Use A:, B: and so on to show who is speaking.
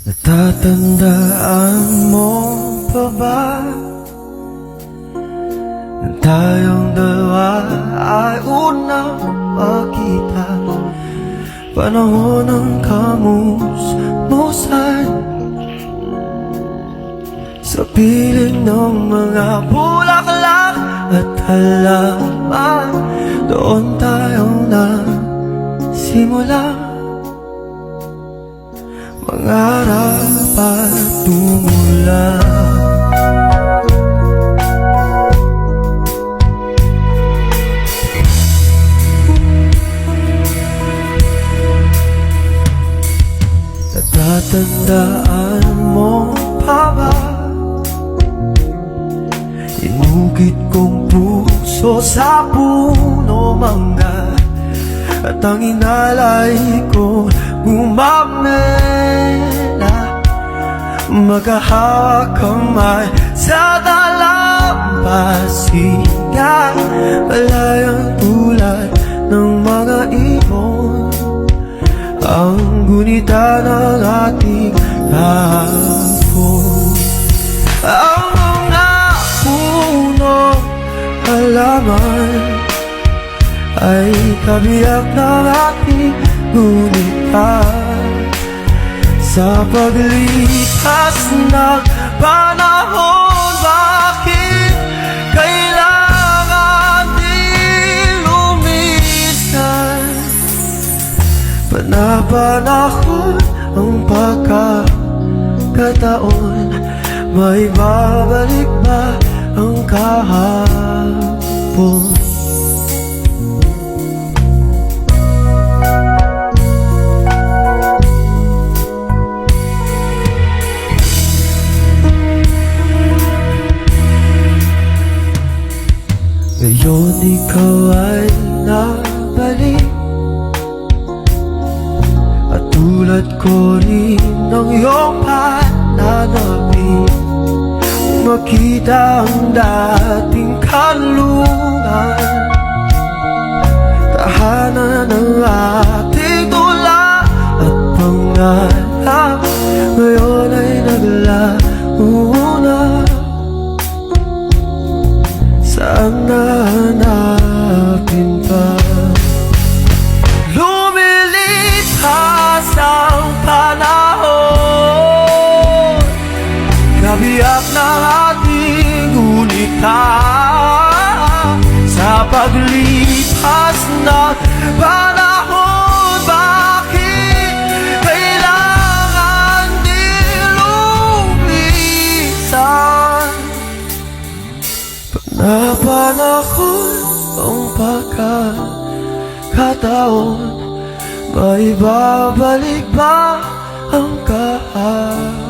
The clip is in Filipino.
A: Natatandaan mo pa ba na tayong dalawa ay unang magkita? Panahon ng kamusmusan sa piling ng mga bulaklak at halaman. Doon tayo nagsimula mangarap at tumula. Natatandaan mo pa ba inukit kong puso sa puno mangga, at ang inalay ko gumamela, magkahawak kamay sa dalampasigan, malayang tulad ng mga ibon ang gunita ng ating hapon. Ang mga punong halaman ay kabiyak ng ating gunita. Sa paglipas ng panahon, bakit kailangan din lumisan? Panapanahon ang pagkakataon, may babalik ba ang kahapon? Ngayon ikaw ay nabalik, at tulad ko rin ng iyong pananapin, makita ang dating kanlungan, tahanan ng ating tula at pangarap. Ngayon ay naglaho na, saan nahanapin pa? Lumilipas ang panahon, kabiyak ng ating gunita. Sa paglipas ng panahon, bakit kailangan din lumisan? Panapanahon ang pagkakataon, may babalik ba ang kahapon?